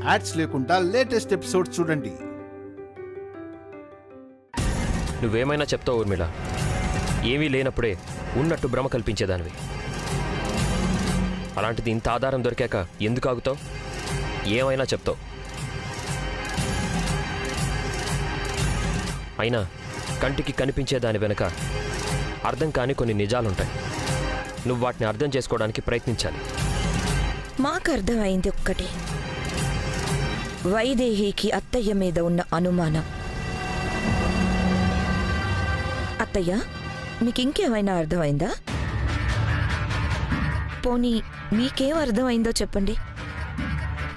Ads లేకుండా latest episodes చూడండి. నువ్వేమైనా చెప్తావు ఊర్మిళ, ఏమీ లేనప్పుడే ఉన్నట్టు భ్రమ కల్పించేదానివి. అలాంటిది ఇంత ఆధారం దొరికాక ఎందుకు ఆగుతావు? ఏమైనా చెప్తావు. అయినా కంటికి కనిపించేదాని వెనక అర్థం కాని కొన్ని నిజాలుంటాయి. నువ్వు వాటిని అర్థం చేసుకోవడానికి ప్రయత్నించాలి. మాకు అర్థమైంది ఒక్కటే, వైదేహికి అత్తయ్య మీద ఉన్న అనుమానం. అత్తయ్య, మీకు ఇంకేమైనా అర్థమైందా? పోనీ మీకేం అర్థమైందో చెప్పండి.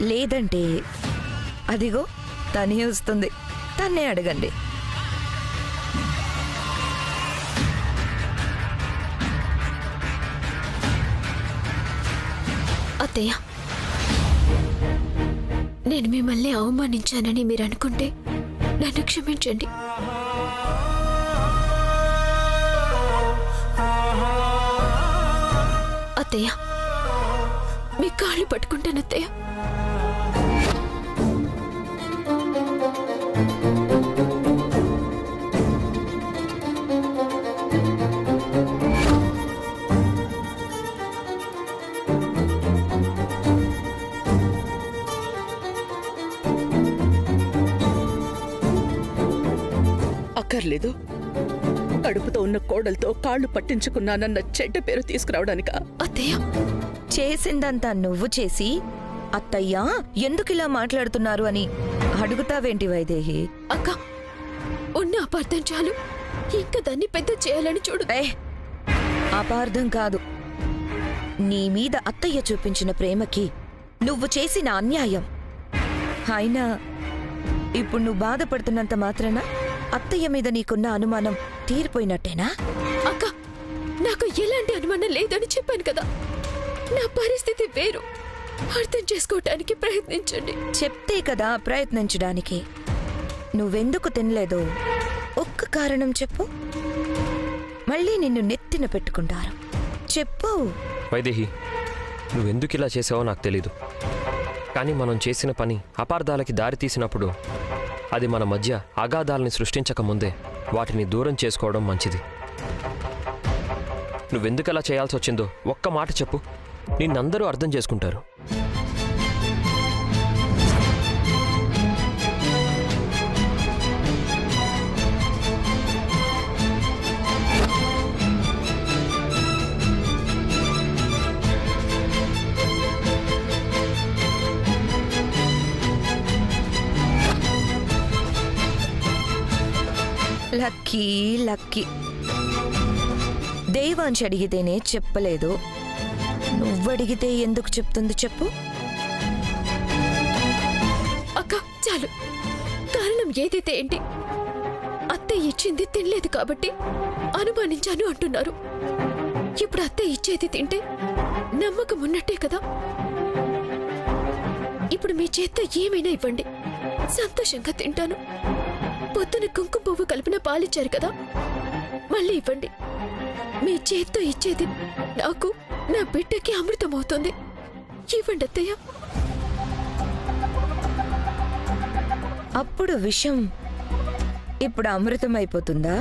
లేదంటే అదిగో తనే వస్తుంది, తన్నే అడగండి. అత్తయ్య, నేను మిమ్మల్ని అవమానించానని మీరు అనుకుంటే నన్ను క్షమించండి. అత్తయ్య, మీ కాళ్ళు పట్టుకుంటాను అత్తయ్య. అక్కర్లేదు. కడుపుతో ఉన్న కోడలతో కాళ్ళు పట్టించుకున్నానన్న చెడ్డ పేరు తీసుకురావడానికా? అత్తయ్య, చేసిందంతా నువ్వు చేసి అత్తయ్యా ఎందుకిలా మాట్లాడుతున్నారు అని అడుగుతావేంటి వైదేహి? అక్క, ఉన్న అపార్థం చాలు, ఇంకా దాన్ని పెద్ద చేయాలని చూడు. అపార్థం కాదు, నీ మీద అత్తయ్య చూపించిన ప్రేమకి నువ్వు చేసిన అన్యాయం. అయినా ఇప్పుడు నువ్వు బాధపడుతున్నంత మాత్రాన అత్తయ్య మీద నీకున్న అనుమానం తీరిపోయినట్టేనా? అక్క, నాకు ఎలాంటి అనుమానం లేదని చెప్పాను కదా. నా పరిస్థితి వేరు, అర్థం చేసుకోవటానికి ప్రయత్నించండి. చెప్తే కదా ప్రయత్నించడానికి. నువ్వెందుకు తినలేదో ఒక్క కారణం చెప్పు, మళ్ళీ నిన్ను నెత్తిన పెట్టుకుంటారు. చెప్పు. వైదేహి, నువ్వెందుకు ఇలా చేసావో నాకు తెలీదు. కానీ మనం చేసిన పని అపార్థాలకి దారి తీసినప్పుడు అది మన మధ్య అగాధాలని సృష్టించక ముందే వాటిని దూరం చేసుకోవడం మంచిది. నువ్వెందుకు అలా చేయాల్సి వచ్చిందో ఒక్క మాట చెప్పు, నిన్నందరూ అర్థం చేసుకుంటారు. లక్కీ లక్కీ, దేవాంశ్ అడిగితేనే చెప్పలేదు. నువ్వడిగితే ఎందుకు చెప్తుంది చెప్పు? అక్క, చాలు. కారణం ఏదైతే ఏంటి, అత్తయ్య ఇచ్చింది తినలేదు కాబట్టి అనుమానించాను అంటున్నారు. ఇప్పుడు అత్తయ్య ఇచ్చేది తింటే నమ్మకం ఉన్నట్టే కదా. ఇప్పుడు మీ చేత్తో ఏమైనా ఇవ్వండి, సంతోషంగా తింటాను. పొద్దున కుంకుమ పువ్వు కలిపిన పాలిచ్చారు కదా, మళ్ళీ ఇవ్వండి. మీ చేత్తో ఇచ్చేది నాకు, నా బిడ్డకి అమృతమవుతుంది. ఇవ్వండి అత్తయ్య. అప్పుడు విషం ఇప్పుడు అమృతమైపోతుందా?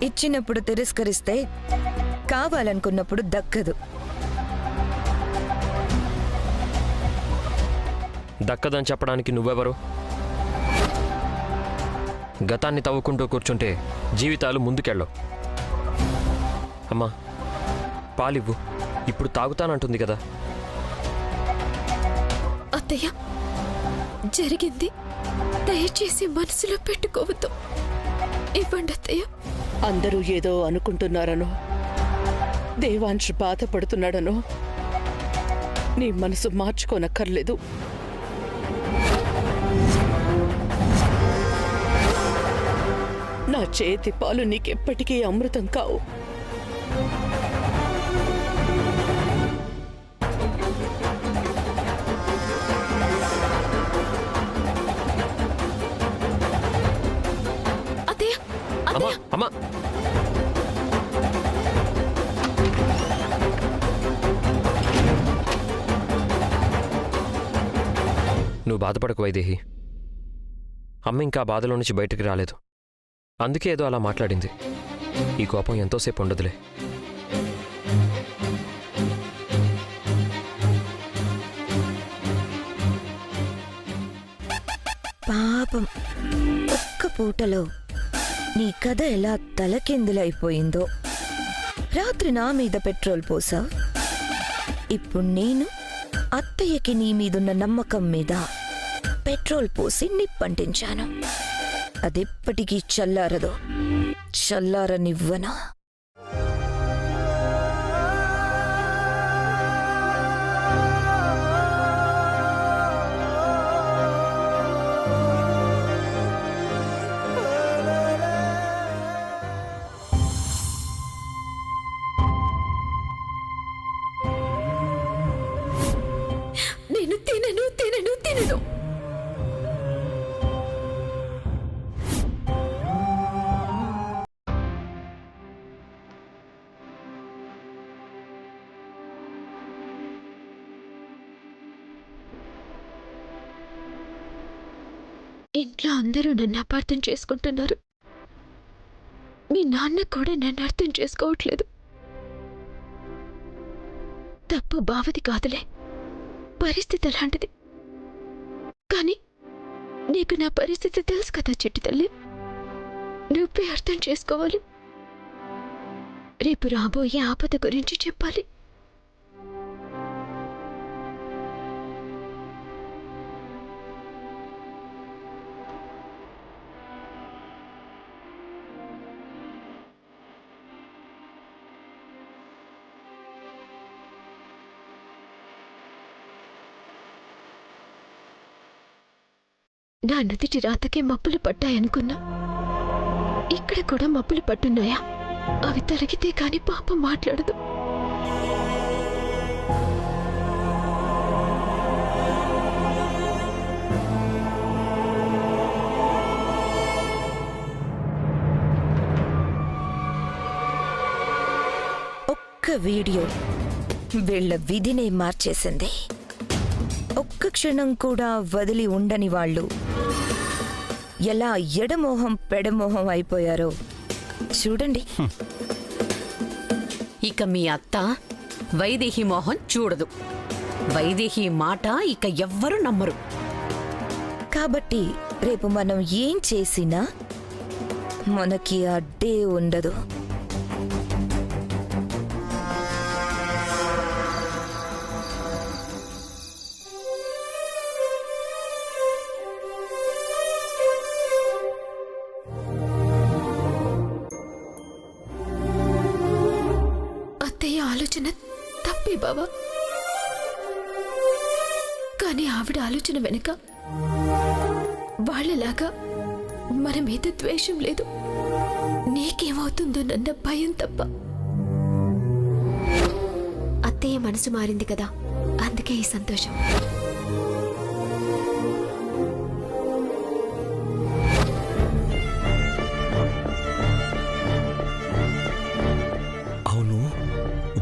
ఇచ్చినప్పుడు తిరస్కరిస్తే కావాలనుకున్నప్పుడు దక్కదు. దక్కదని చెప్పడానికి నువ్వెవరు? గతాన్ని తవ్వుకుంటూ కూర్చుంటే జీవితాలు ముందుకెళ్ళవు. అమ్మా, పాలివ్వు. ఇప్పుడు తాగుతానంటుంది కదా. అత్తయ్య, జరిగింది దయచేసి మనసులో పెట్టుకోవద్దు. ఇవ్వండి అత్తయ్య. అందరూ ఏదో అనుకుంటున్నారనో, దేవాంశ్ బాధపడుతున్నాడనో నీ మనసు మార్చుకోనక్కర్లేదు. నా చేతి పాలు నీకెప్పటికీ అమృతం కావు. అత్తయ్య, అత్తయ్య, అమ్మా, నువ్వు బాధపడకు వైదేహి. అమ్మ ఇంకా బాధలో నుంచి బయటికి రాలేదు, అందుకే ఏదో అలా మాట్లాడింది. ఈ కోపం ఎంతోసేపు ఉండదులే. పాపం, ఒక్క పూటలో నీ కథ ఎలా తలకిందులైపోయిందో. రాత్రి నా మీద పెట్రోల్ పోసావు, ఇప్పుడు నేను అత్తయ్యకి నీ మీదున్న నమ్మకం మీద పెట్రోల్ పోసి నిప్పంటించాను. అదెప్పటికీ చల్లారదో, చల్లారనివ్వనా? నేను తినను తినను తినను. ఇంట్లో అందరూ నన్ను అపార్థం చేసుకుంటున్నారు. మీ నాన్న కూడా నన్ను అర్థం చేసుకోవట్లేదు. తప్పు బావది కాదులే, పరిస్థితి అలాంటిది. కానీ నీకు నా పరిస్థితి తెలుసు కదా చిట్టి తల్లి, నువ్వే అర్థం చేసుకోవాలి. రేపు రాబోయే ఆపద గురించి చెప్పాలి. నా నుదిటి రాతకే మప్పులు పట్టాయనుకున్నా, ఇక్కడ కూడా మప్పులు పట్టున్నాయా? అవి తొలగితే కాని పాపం మాట్లాడదు. ఒక్క వీడియో వీళ్ళ విధినే మార్చేసింది. ఒక్క క్షణం కూడా వదిలి ఉండని వాళ్ళు ఎలా ఎడమోహం పెడమోహం అయిపోయారో చూడండి. ఇక మీ అత్త వైదేహి మోహన్ చూడదు. వైదేహి మాట ఇక ఎవ్వరూ నమ్మరు. కాబట్టి రేపు మనం ఏం చేసినా మనకి అడ్డే ఉండదు. ఆలోచన తప్పే బావా, కానీ ఆవిడ ఆలోచన వెనుక వాళ్ళలాగా మన మీద ద్వేషం లేదు. నీకేమవుతుందో నన్న భయం తప్ప. అత్తయ్య మనసు మారింది కదా, అందుకే ఈ సంతోషం.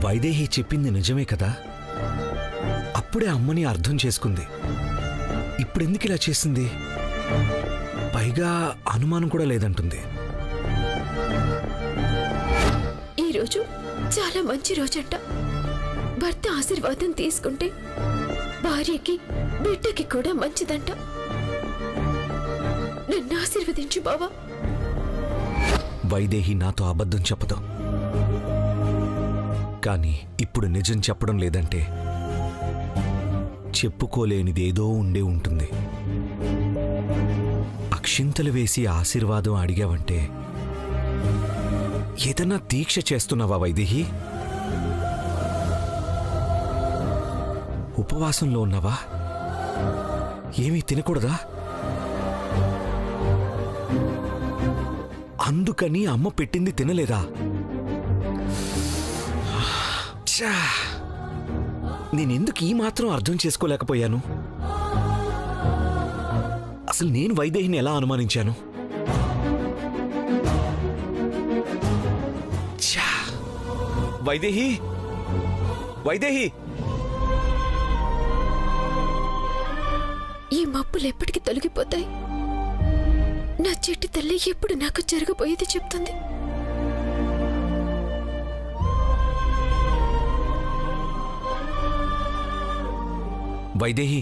వైదేహి చెప్పింది నిజమే కదా. అప్పుడే అమ్మని అర్థం చేసుకుంది. ఇప్పుడెందుకు ఇలా చేసింది? పైగా అనుమానం కూడా లేదంటుంది. ఈరోజు చాలా మంచి రోజంట. భర్త ఆశీర్వాదం తీసుకుంటే భార్యకి బిడ్డకి కూడా మంచిదంట. నన్ను ఆశీర్వదించు బావా. వైదేహి నాతో అబద్ధం చెప్పదు, కానీ ఇప్పుడు నిజం చెప్పడం లేదంటే చెప్పుకోలేనిదేదో ఉండే ఉంటుంది. అక్షింతలు వేసి ఆశీర్వాదం అడిగావంటే ఏదన్నా దీక్ష చేస్తున్నావా వైదేహి? ఉపవాసంలో ఉన్నావా? ఏమీ తినకూడదా? అందుకని అమ్మ పెట్టింది తినలేదా? నేనెందుకు ఈ మాత్రం అర్థం చేసుకోలేకపోయాను? అసలు నేను వైదేహిని ఎలా అనుమానించాను? వైదేహి, వైదేహి! ఈ మబ్బులు ఎప్పటికీ తొలగిపోతాయి. నా చెట్టు తల్లి ఎప్పుడు నాకు జరగబోయేది చెప్తుంది. వైదేహి,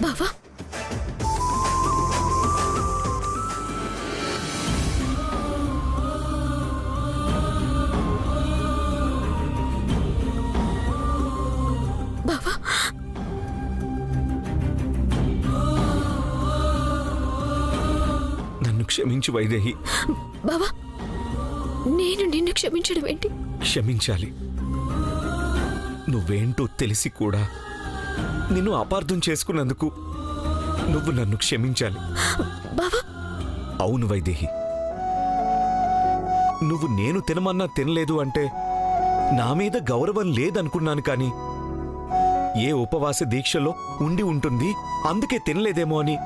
బావా, బావా, నన్ను క్షమించు వైదేహి. బావా, నేను నిన్ను క్షమించడం ఏంటి? క్షమించాలి. నువ్వేంటో తెలిసి కూడా నిన్ను అపార్థం చేసుకున్నందుకు నువ్వు నన్ను క్షమించాలి. బావా, అవును వైదేహి, నువ్వు నేను తినమన్నా తినలేదు అంటే నా మీద గౌరవం లేదనుకున్నాను. కాని ఏ ఉపవాస దీక్షలో ఉండి ఉంటుంది, అందుకే తినలేదేమో అని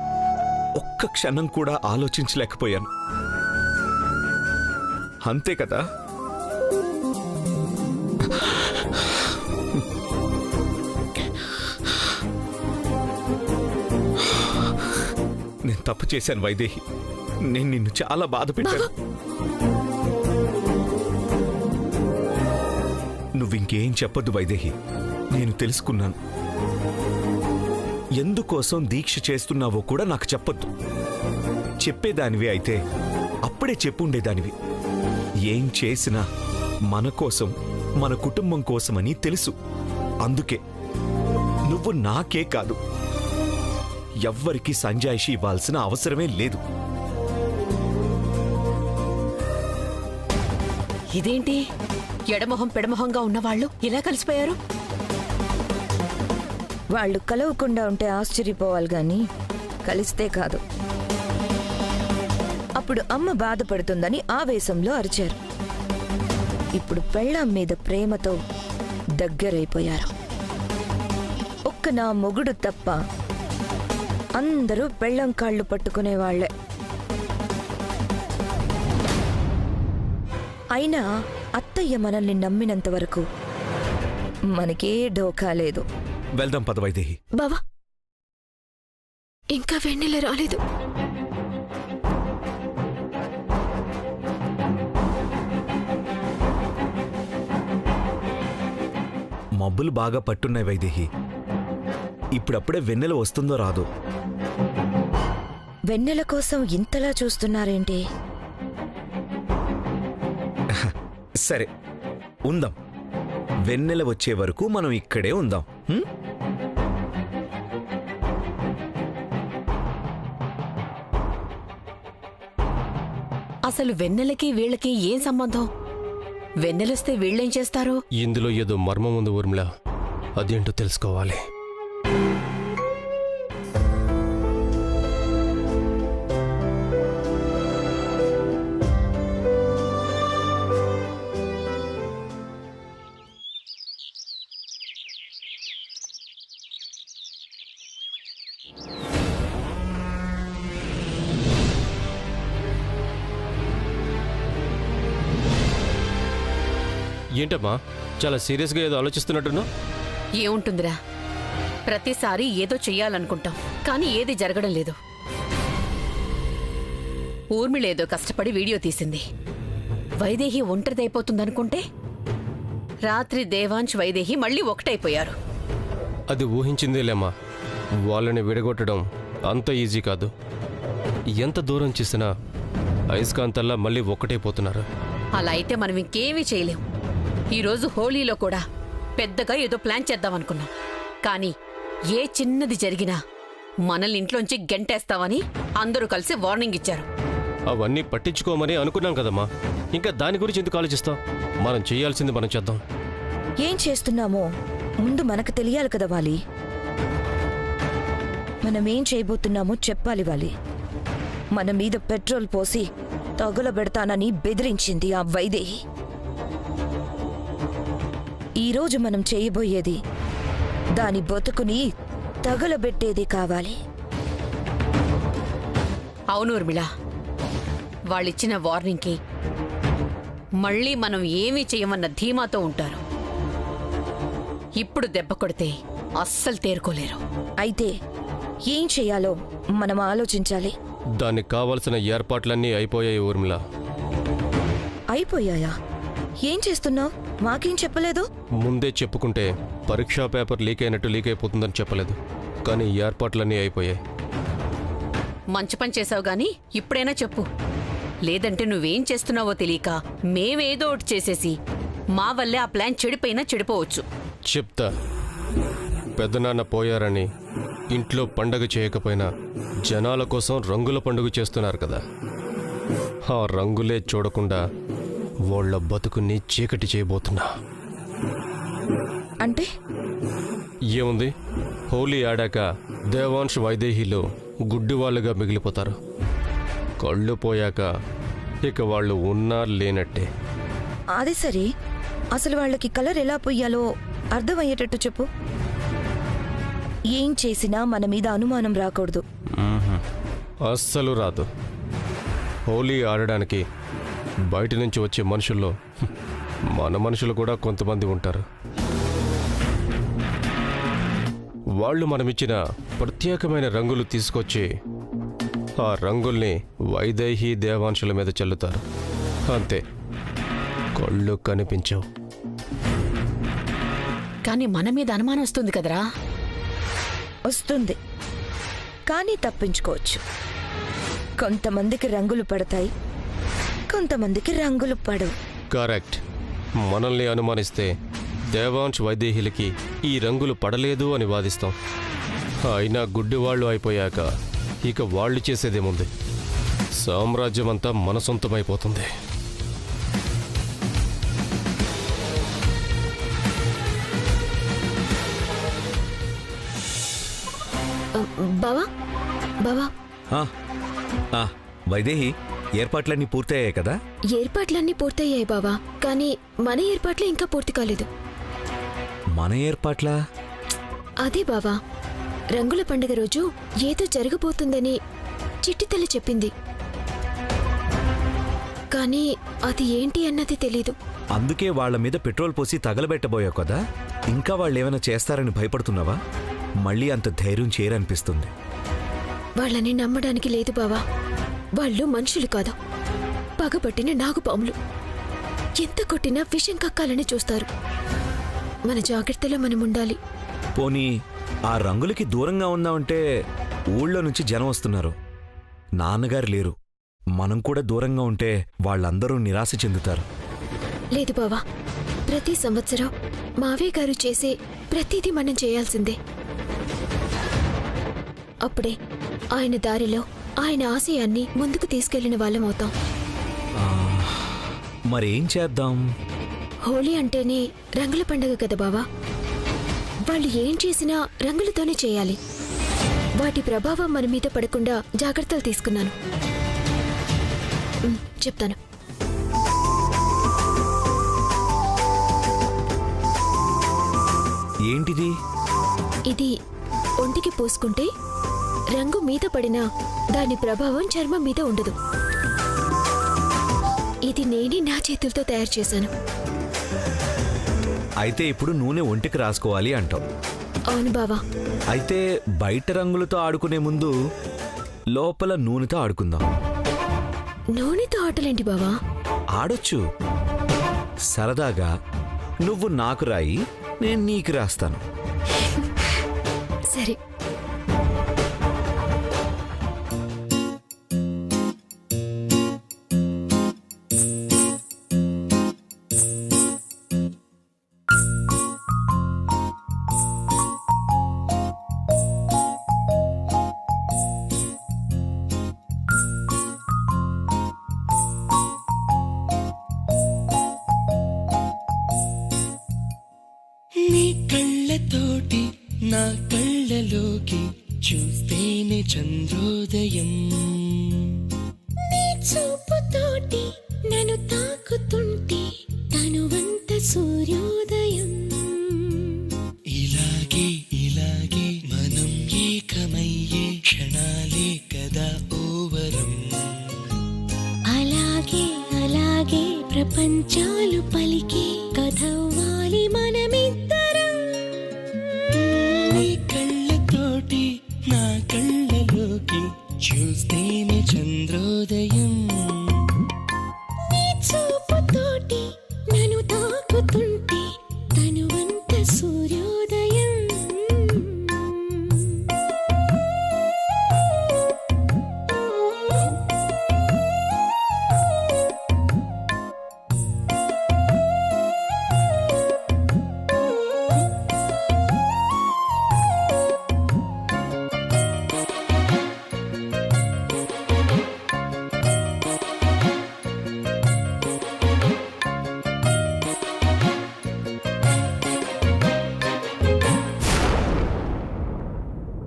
ఒక్క క్షణం కూడా ఆలోచించలేకపోయాను. అంతే కదా? నేను తప్పు చేశాను వైదేహి. నేను నిన్ను చాలా బాధ పెట్టాను. నువ్వింకేం చెప్పొద్దు వైదేహి. నేను తెలుసుకున్నాను. ఎందుకోసం దీక్ష చేస్తున్నావో కూడా నాకు చెప్పొద్దు. చెప్పేదానివి అయితే అప్పుడే చెప్పుండేదానివి. ఏం చేసినా మన కోసం, మన కుటుంబం కోసమని తెలుసు. అందుకే నువ్వు నాకే కాదు, ఎవ్వరికీ సంజాయిషి ఇవ్వాల్సిన అవసరమే లేదు. ఇదేంటి ఎడమొహం పెడమొహంగా ఉన్నవాళ్ళు ఇలా కలిసిపోయారు? వాళ్ళు కలవకుండా ఉంటే ఆశ్చర్యపోవాలి గాని కలిస్తే కాదు. అప్పుడు అమ్మ బాధపడుతుందని ఆవేశంలో అరిచారు. ఇప్పుడు పెళ్ళాం మీద ప్రేమతో దగ్గరైపోయారు. ఒక్క నా మొగుడు తప్ప అందరూ పెళ్ళం కాళ్ళు పట్టుకునేవాళ్లే. అయినా అత్తయ్య మనల్ని నమ్మినంత వరకు మనకే డోకా లేదు. వెళ్దాం పద వైదేహి. బావా, ఇంకా వెన్నెల రాలేదు. మబ్బులు బాగా పట్టున్నాయి వైదేహి. ఇప్పుడప్పుడే వెన్నెల వస్తుందో రాదో? వెన్నెల కోసం ఇంతలా చూస్తున్నారేంటి? సరే ఉందాం. వెన్నెల వచ్చే వరకు మనం ఇక్కడే ఉందాం. అసలు వెన్నెలకి వీళ్ళకి ఏం సంబంధం? వెన్నెలొస్తే వీళ్ళేం చేస్తారు? ఇందులో ఏదో మర్మం ఉంది ఊర్మిళ. అదేంటో తెలుసుకోవాలి. ఏంటమ్మా, చాలా సీరియస్గా ఏదో ఆలోచిస్తున్నట్టున్నావు? ఏముంటుందిరా, ప్రతిసారి ఏదో చెయ్యాలనుకుంటాం, కానీ ఏది జరగడం లేదు. ఊర్మిళేదో కష్టపడి వీడియో తీసింది. వైదేహి ఒంటరిదైపోతుందనుకుంటే రాత్రి దేవాంశ్ వైదేహి మళ్ళీ ఒకటైపోయారు. అది ఊహించిందేలేమ్మా. వాళ్ళని విడగొట్టడం అంత ఈజీ కాదు. ఎంత దూరం చేసినా అయస్కాంతల్లా మళ్ళీ ఒక్కటైపోతున్నారు. అలా అయితే మనం ఇంకేమీ చేయలేం. ఈరోజు హోలీలో కూడా పెద్దగా ఏదో ప్లాన్ చేద్దామనుకున్నాం, కానీ ఏ చిన్నది జరిగినా మనల్ని ఇంట్లోంచి గెంటేస్తామని అందరూ కలిసి వార్నింగ్ ఇచ్చారు. అవన్నీ పట్టించుకోమని అనుకున్నాం కదమ్మా. ఇంకా దాని గురించి ఎందుకు ఆలోచిస్తాం? మనం చేయాల్సింది మనం చేద్దాం. ఏం చేస్తున్నామో ముందు మనకు తెలియాలి కదా వాలి. మనమేం చేయబోతున్నామో చెప్పాలి వాలి. మన మీద పెట్రోల్ పోసి తగులబెడతానని బెదిరించింది ఆ వైదేహి. ఈరోజు మనం చేయబోయేది దాని బతుకుని తగులబెట్టేది కావాలి. అవును ఊర్మిళ, వాళ్ళిచ్చిన వార్నింగ్కి మళ్ళీ మనం ఏమీ చేయమన్న ధీమాతో ఉంటారు. ఇప్పుడు దెబ్బ కొడితే అస్సలు తేరుకోలేరు. అయితే ఏం చెయ్యాలో మనం ఆలోచించాలి. దానికి కావలసిన ఏర్పాట్లన్నీ అయిపోయాయి ఊర్మిళ. అయిపోయాయా? ఏం చేస్తున్నావు? మాకేం చెప్పలేదు. ముందే చెప్పుకుంటే పరీక్షా పేపర్ లీక్ అయినట్టు లీక్ అయిపోతుందని చెప్పలేదు, కానీ ఏర్పాట్లన్నీ అయిపోయాయి. మంచి పని చేసావు గాని ఇప్పుడైనా చెప్పు. లేదంటే నువ్వేం చేస్తున్నావో తెలియక మేమేదో ఒకటి చేసేసి మా వల్లే ఆ ప్లాన్ చెడిపోయినా చెడిపోవచ్చు. చెప్తా. పెద్దనాన్న పోయారని ఇంట్లో పండగ చేయకపోయినా జనాల కోసం రంగుల పండుగ చేస్తున్నారు కదా. ఆ రంగులే చూడకుండా వాళ్ళ బతుకుని చీకటి చేయబోతున్నా. అంటే ఏముంది, హోలీ ఆడాక దేవాంశ్ వైదేహిలో గుడ్డివాళ్ళుగా మిగిలిపోతారు. కళ్ళు పోయాక ఇక వాళ్ళు ఉన్నా లేనట్టే. అది సరే, అసలు వాళ్ళకి కలర్ ఎలా పొయ్యాలో అర్థమయ్యేటట్టు చెప్పు. ఏం చేసినా మన మీద అనుమానం రాకూడదు. అస్సలు రాదు. హోలీ ఆడడానికి బయట నుంచి వచ్చే మనుషుల్లో మన మనుషులు కూడా కొంతమంది ఉంటారు. వాళ్ళు మనమిచ్చిన ప్రత్యేకమైన రంగులు తీసుకొచ్చి ఆ రంగుల్ని వైదేహి దేవాంశుల మీద చల్లుతారు. అంతే, కళ్ళు కనిపించవు. కానీ మన మీద అనుమానం వస్తుంది కదరా. వస్తుంది, కానీ తప్పించుకోవచ్చు. కొంతమందికి రంగులు పడతాయి, కొంతమందికి రంగులు పడవు. కరెక్ట్. మనల్ని అనుమానిస్తే దేవాంశ్ వైదేహిలకి ఈ రంగులు పడలేదు అని వాదిస్తాం. అయినా గుడ్డివాళ్లు అయిపోయాక ఇక వాళ్ళు చేసేదేముంది? సామ్రాజ్యం అంతా మన సొంతమైపోతుంది. బావా బావా, వైదేహి, ఏర్పాట్లన్నీ పూర్తయ్యాయి కదా? ఏర్పాట్లన్నీ పూర్తయ్యాయి బావా, కానీ మన ఏర్పాట్లు ఇంకా పూర్తి కాలేదు. మన ఏర్పాట్లా? అదే బావా, రంగుల పండుగ రోజు ఏదో జరగబోతుందని చిట్టి తల్లి చెప్పింది, కానీ అది ఏంటి అన్నది తెలీదు. అందుకే వాళ్ల మీద పెట్రోల్ పోసి తగలబెట్టబోయావు కదా. ఇంకా వాళ్ళేమైనా చేస్తారని భయపడుతున్నావా? మళ్ళీ అంత ధైర్యం చేయరనిపిస్తుంది. వాళ్ళని నమ్మడానికి లేదు బావా. వాళ్ళు మనుషులు కాదు, పగబట్టిన నాగుపాములు. ఎంత కొట్టినా విషం కక్కాలని చూస్తారు. మన జాగ్రత్తలో మనం ఉండాలి. పోనీ ఆ రంగులకి దూరంగా ఉందామంటే ఊళ్ళో నుంచి జనం వస్తున్నారు. నాన్నగారు లేరు. మనం కూడా దూరంగా ఉంటే వాళ్ళందరూ నిరాశ చెందుతారు. లేదు బావా, ప్రతి సంవత్సరం మావయ్య గారు చేసే ప్రతిదీ మనం చేయాల్సిందే. అప్పుడే ఆయన దారిలో ఆయన ఆశయాన్ని ముందుకు తీసుకెళ్లిన వాళ్ళం అవుతాం. మరేం చేద్దాం? హోలీ అంటేనే రంగుల పండుగ కదా బావా. వాళ్ళు ఏం చేసినా రంగులతోనే చేయాలి. వాటి ప్రభావం మన మీద పడకుండా జాగ్రత్తలు తీసుకున్నాను. చెప్తాను. ఏంటిది? ఇది ఒంటికి పూసుకుంటే రంగు మీద పడినా దాని ప్రభావం చర్మం మీద ఉండదు. ఇది నేనే నా చేతులతో తయారు చేశాను. అయితే ఇప్పుడు నూనె ఒంటికి రాసుకోవాలి అంటావు? అవును బావా. అయితే బయట రంగులతో ఆడుకునే ముందు లోపల నూనెతో ఆడుకుందాం. నూనెతో ఆటలేంటి బావా? ఆడొచ్చు, సరదాగా. నువ్వు నాకు రాయి, నేను నీకు రాస్తాను. సరే. నీ కళ్ళతోటి నా కళ్ళలోకి చూస్తేనే చంద్రోదయం. నీ చూపుతోటి నన్ను తాకుతుంటే తనువంత సూర్యోదయం. ఇలాగే ఇలాగే మనం ఏకమయ్యే క్షణాలే కదా ఓవరం. ప్రపంచాలు